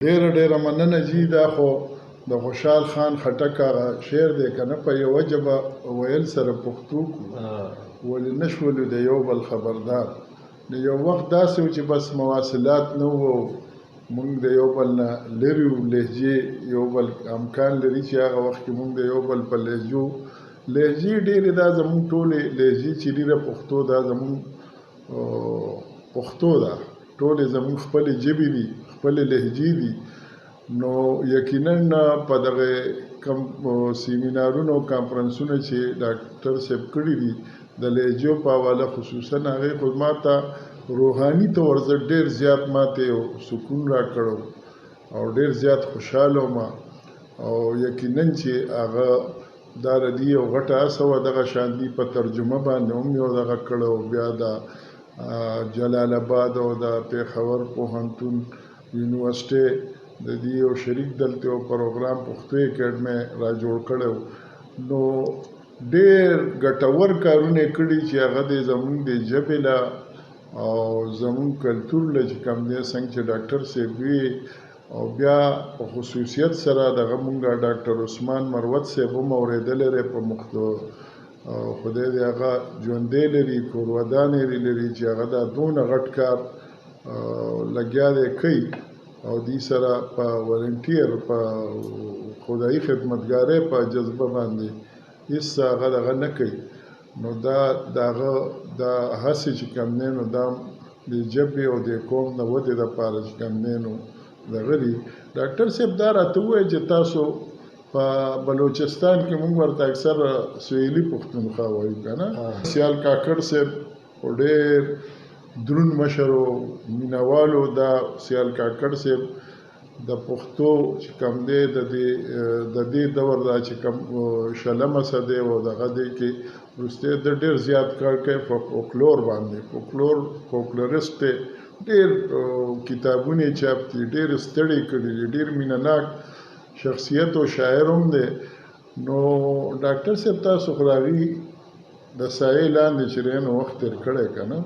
ډېره مننه جي. دا خو د خوشحال خان خټک هغه شعر دی که نه، په یوه ژبه ویل سره پښتو کړو ولې نه شولو د یو بل خبردار. د یو وخت داسې و چې بس مواصلات نه وو، موږ د یو بل نه لرې وو، لهجې یو بل امکان لري چې هغه وخت کې موږ د یو بل په لهجې ډېرې، دا زموږ ټولې لهجې چې دي د پښتو، دا زموږ پښتو ده، ټولې زموږ خپلې ژبې دي، خپلې لهجې دي. نو یقینا په دغه سیمینارونو کانفرنسونو چې ډاکټر صاحب کړي دي د لهجو په حواله خصوصا، هغې خو ما ته روحاني طور زه ډېر زیات ماته یو سکون راکړو او ډېر زیات خوشحاله وم. او یقینا چې هغه دا د دې یو غټه هڅه وه، دغه شان دي په ترجمه باندې هم یو دغه کړی. بیا د جلال آباد او د پېښور پوهنتون یونیورسټۍ د دې یو شریک دلته یو پروګرام پښتو اکیډمۍ را جوړ کړی. نو ډېر ګټور کارونه یې کړي چې هغه د زموږ د ژبې له او زموږ کلتور له چې کوم دی، څنګه چې ډاکټر صاحب وي. او بیا په خصوصیت سره دغه مونږ ډاکټر عثمان مروت صاحب هم اورېدلی دی په خدای دې هغه ژوندی لري، کورودان یې لري چې هغه دا دونه غټ کار لګیا دی کوي او دې سره په ولنټیر په خدایي خدمتګارۍ په جذبه باندې هېڅ هغه دغه نه کوي. نو دا د هغه دا هڅې چې کوم دی نو دا د ژبې او د قوم د ودې دپاره چې کوم دی نو دغه دي. ډاکټر صاحب دا راته ووایه چې تاسو په بلوچستان کې موږ ورته اکثر سویلي پښتونخوا وایو که نه، سیال کاکړ صاحب خو ډېر دروند مشر و، مینهوالو دا سیال کاکړ صاحب د پښتو چې کوم دی د دې دور دا چې کوم شلمه صدۍ و دغه دی کې وروستی د ډېر زیات کار کوي په فولکلور باندې، فولکلوریسټ دی، ډېر کتابونه یې چاپ دي، ډېر ستړي کړي دي، ډېر مینهناک شخصیت او شاعر هم دی. نو ډاکټر صاحب تاسو خو د هغې د سایې لاندې چې دی نو وخت تېر کړی که نه،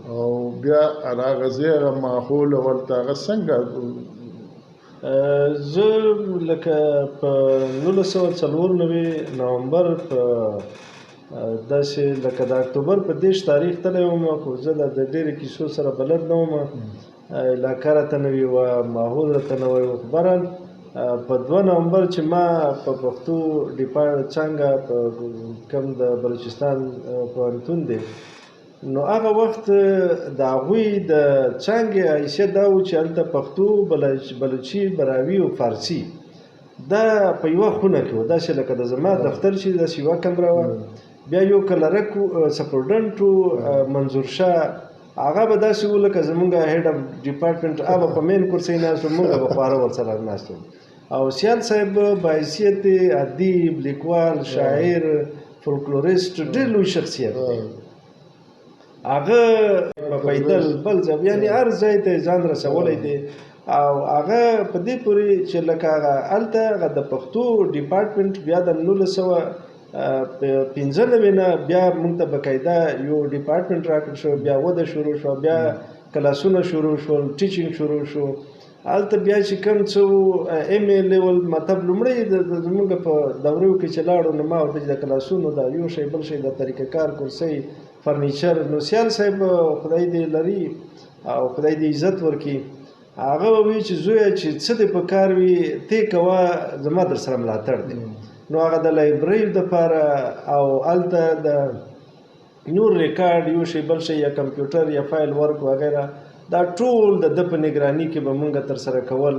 او بیا هغه ځای هغه ماحول او هلته هغه څنګه؟ زه لکه په 1994 نومبر په داسې لکه د اکتوبر په 30 تاریخ تللی وم، خو زه د ډېرې کیسو سره بلد نه وم، علاقه راته نوې وه، ماحول راته نوی و. خو بهرحال په 2 نومبر چې ما په پښتو څانګه په کوم د بلوچستان پوهنتون دی، نو هغه وخت د هغوی د څانګې حیثیت دا و چې هلته پښتو، بلوچي، براوي او فارسي دا په یوه خونه کې و، داسې لکه د زما دفتر چې داسې یوه کمره وه. بیا یو کلرک سپورډنټ و منظور شاه، هغه به داسې و لکه زمونږ هیډ اف ډپارټمنټ، هغه په مین کرسۍ ناست و، مونږ به خواره ورسره ناست وو. او سیال صاحب باحیثیت ادیب، لیکوال، شاعر، فولکلوریسټ، ډېر لوی شخصیت دی. هغه په پیدل بل ځای یعنې هر ځای ته ځان رسولی دی. او هغه په دې پورې چې لکه هغه هلته هغه د پښتو ډپارټمنټ بیا د 1995 نه بیا موږ ته باقاعده یو ډپارټمنټ راکړل شو، بیا وده شروع شوه، بیا کلاسونه شروع شول، ټیچینګ شروع شو. هلته بیا چې کوم څه ایم اے لیول مطلب لومړی زموږ په دوریو کې چې لاړو نو ما ورته چې د کلاسونو دا یو شی بل شی د طریقه کار کرسۍ فرنیچر، نو سیال صاحب خدای دې لري او خدای دې عزت ورکړي، هغه به وایي چې زویه چې څه دې په کار وي تی کوه، زما در سره ملاتړ دی. نو هغه د لایبررۍ دپاره او هلته د نور ریکارډ یو شی بل شی یا کمپیوټر یا فایل ورک وغیره دا ټول د ده په نګراني کې به مونږ ترسره کول.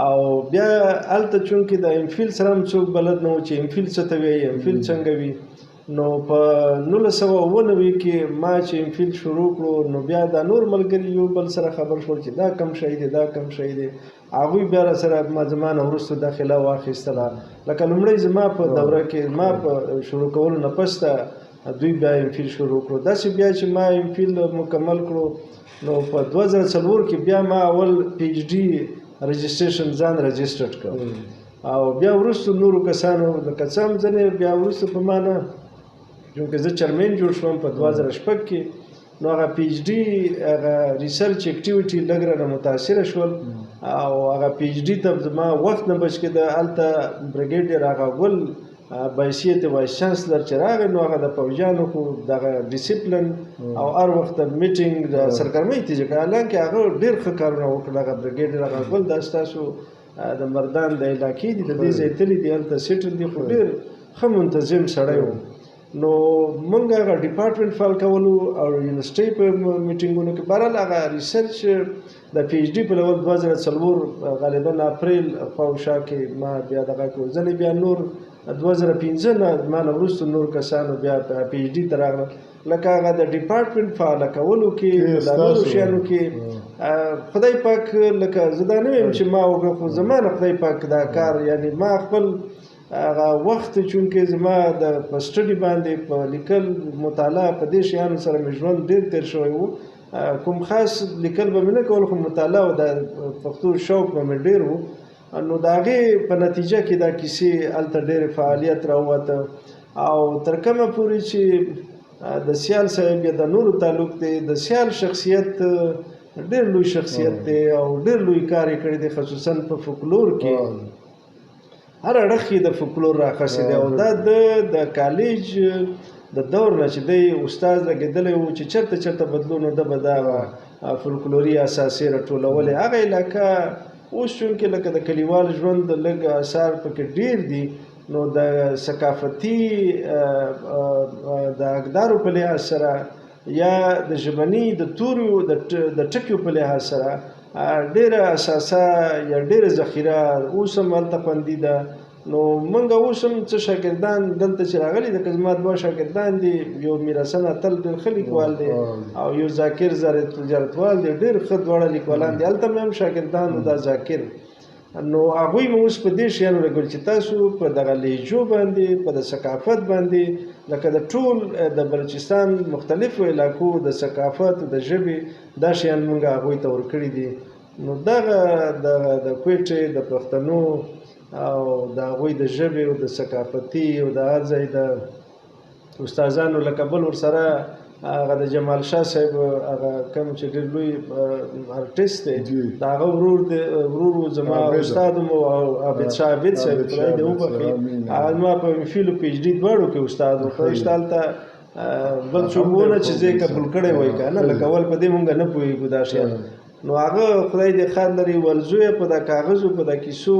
او بیا هلته چونکې د امفیل سره هم څوک بلد نه و چې امفیل څه ته وایي، امفیل څنګه وي. نو په 1990 کې ما چې امفیل شروع کړو نو بیا دا نور ملګري یو بل سره خبر شول چې دا کم شی دی، دا کم شی دی. هغوی بیا راسره زما نه وروسته داخله واخیستله. لکه لومړی زما په دوره کې ما په شروع کولو نه پسته دوی بیا امفیل شروع کړو. داسې بیا چې ما امفیل مکمل کړو نو په 2004 کې بیا ما اول پی ایچ ډي رجسټریشن ځان رجسټرډ کړ. او بیا وروسته نورو کسانو لکه څه هم ځینې بیا وروسته په ما نه، چونکې زه چیرمین جوړ شوم په 2006 کې، نو هغه پی ایچ ډي هغه ریسرچ اکټیویټي لږ رانه متاثره شول او هغه پی ایچ ډي ته زما وخت نه بچ کېده. هلته بریګیډیر هغه ګل بحیثیت وایس چانسلر چې راغی نو هغه د پوځیانو خو دغه ډیسپلن او هر وخت میټینګ د سرګرمۍ تیجه کړه، حالانکې هغه ډېر ښه کارونه وکړل. هغه بریګیډیر هغه ګل دا ستاسو د مردان د علاقې دي، د دې ځای تللی دي، هلته سیټل دي، خو ډېر ښه منتظم سړی و. نو موږ هغه ډپارټمنټ فعال کولو او یونیورسټۍ په میټینګونو کې بهرحال هغه ریسرچ د پی ایچ ډي په لیول 2004 غالبا اپریل خواوشا کې ما بیا دغه کړو. ځینې بیا نور 2015 نه ما نه وروسته نور کسانو بیا پی ایچ ډي ته راغلل. لکه هغه د ډپارټمنټ فعاله کولو کې د نورو شیانو کې خدای پاک لکه زه دا نه وایم چې ما وکړه، خو زما نه خدای پاک دا کار یعنې ما خپل هغه وخت چونکې زما د په سټډي باندې په لیکل مطالعه په دې شیانو سره مې ژوند ډېر تېر شوی و. کوم خاص لیکل به مې نه کول، خو مطالعه او د پښتو شوق به مې ډېر و. نو د هغې په نتیجه کې دا کیسې هلته ډېر فعالیت راووته او تر کومه پورې چې د سیال صاحب یا د نورو تعلق دی، د سیال شخصیت ډېر لوی شخصیت دی او ډېر لوی کار یې کړی دی، خصوصا په فولکلور کې هر اړخ یې د فولکلور راخصی دی. او دا د کالج د دور نه چې دی استاد لګېدلی و چې چېرته چېرته بدلون و، ده به دا فولکلوري اساسې راټولولې. هغه علاقه اوس چونکې لکه د کلیوال ژوند لږ اثار پکې ډېر دي، نو د ثقافتي د اقدارو په لحاظ سره یا د ژبني د تورو د ټکیو په لحاظ سره ډېره اساسه یا ډېره ذخیره اوس هم هلته خوندي ده. نو موږ اوس هم څه شاګردان دلته چې راغلي دي، که زما 2 شاګردان دي، یو میرحسن اتل ډېر ښه لیکوال دی او یو ذاکر زیارتوال دی، ډېر ښه دواړه لیکوالان دي. هلته مې هم شاګردان و دا ذاکر. نو هغوی مې اوس په دې شیانو لګول چې تاسو په دغه لهجو باندې، په د ثقافت باندې، لکه د ټول د بلوچستان مختلفو علاقو د ثقافت د ژبې دا شیان موږ هغوی ته ورکړي دي. نو دغه د کویټې د پښتنو او د هغوی د ژبې او د ثقافتي او د هر ځای د استادانو لکه بل ورسره هغه د جمال شاه صاحب هغه کوم چې ډېر لوی آرټیسټ دی، د هغه ورور زما استاد او عابد شاه عابد صاحب خدای دې وبخښي، هغه زما په ایم فیل او پی ایچ ډي دواړو کې استاد و. خدای شته هلته بل څوک ونه چې ځای قبول کړی وای که نه، لکه اول په دې مونږ نه پوهېږو دا شیان. نو هغه خدای دې خیر لري ورزویه په دا کاغذو په دا کیسو،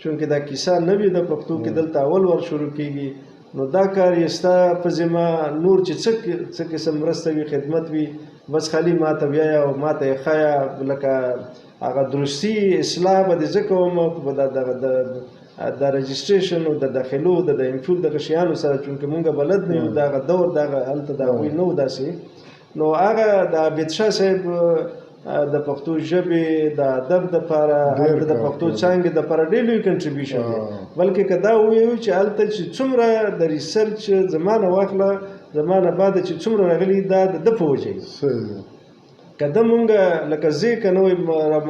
چونکې دا کیسه نوې ده پښتو کې، دلته اول ور شروع کېږي. نو دا کار یې ستا په ذمه، نور چې څه قسم مرسته وي خدمت وي بس خالي ما ته ویایه او ما ته یې ښایه، لکه هغه درستي اصلاح به دې زه کوم د رجسټریشن او د داخلو د ایم فیل دغه شیانو سره، چونکې مونږ بلد نه یو دغه دور دغه هلته د هغوی نه و داسې. نو هغه د عابد شاه صاحب د پښتو ژبې د ادب دپاره، هلته د پښتو څانګې دپاره ډېر لوی کنټریبیوشن دی. بلکې که دا ووایو چې هلته چې څومره د ریسرچ زما نه واخله، زما نه بعده چې څومره راغلي دا د ده په وجه که ده مونږ لکه زه که نه وای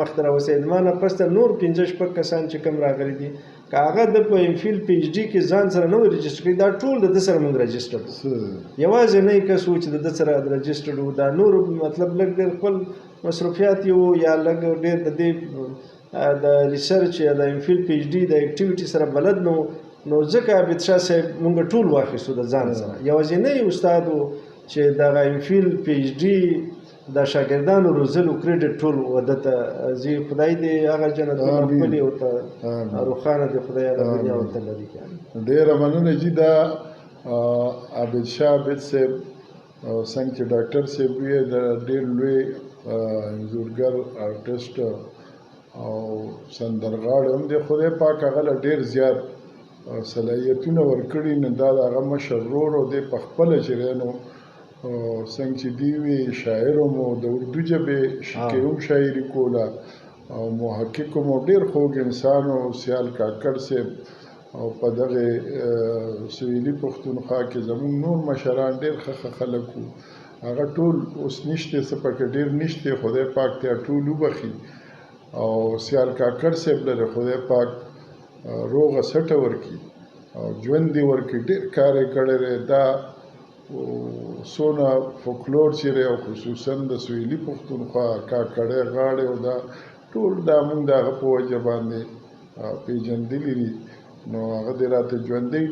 مخته راوستی، زما نه پسته نور 5-6 کسان چې کوم راغلي دي، که هغه د په ایم فیل پی ایچ ډي کې ځان سره نه وای رجسټر کړي، دا ټول د ده سره مونږ رجسټر وو. یوازې نه کس و چې د ده سره رجسټر وو. دا نور مطلب لږ ډېر خپل مصروفیات یو یا لږ ډېر د دې د ریسرچ یا د ایم فیل پی ایچ ډي د اکټیویټي سره بلد نه و. نو ځکه عابد شاه صاحب مونږ ټول واخیستو د ځان سره، یوازینی استاد و چې دغه ایم فیل پی ایچ ډي د شاګردانو روزلو کریډټ ټول وده ته ځي. خدای دې هغه جنتونه خپلې ورته روښانه دې خدای هغه دنیا ورته لري. ډېره مننه جي. دا عابد شاه عابد صاحب څنګه چې ډاکټر صاحب ویې د ډېر لوی انځورګر آرټسټ او سندرغاړی هم دی. خدای پاک هغه له ډېر زیات صلاحیتونه ورکړي. نو دا د هغه مشر ورور او دی په خپله چې دی نو څنګه چې دی وی شاعر هم د اردو ژبې کې هم شاعري کوله او محقق هم ډېر خوږ انسان او سیال کاکړ صاحب او په دغه سویلي پښتونخوا کې زموږ نور مشران ډېر ښه خلک وو. هغه ټول اوس نشته، څه پکې ډېر نشته، خدای پاک ته ټول وبخي. او سیال کاکړ صاحب لره خدای پاک روغه سټه ورکړي او ژوند دې ورکړي. ډېر کار یې کړی دی. دا څونه فولکلور چې دی او خصوصا د سویلي پښتونخوا کاکړۍ غاړې او دا ټول دا موږ د هغه په وجه باندې پېژندلي دي نو هغه دې راته ژوندی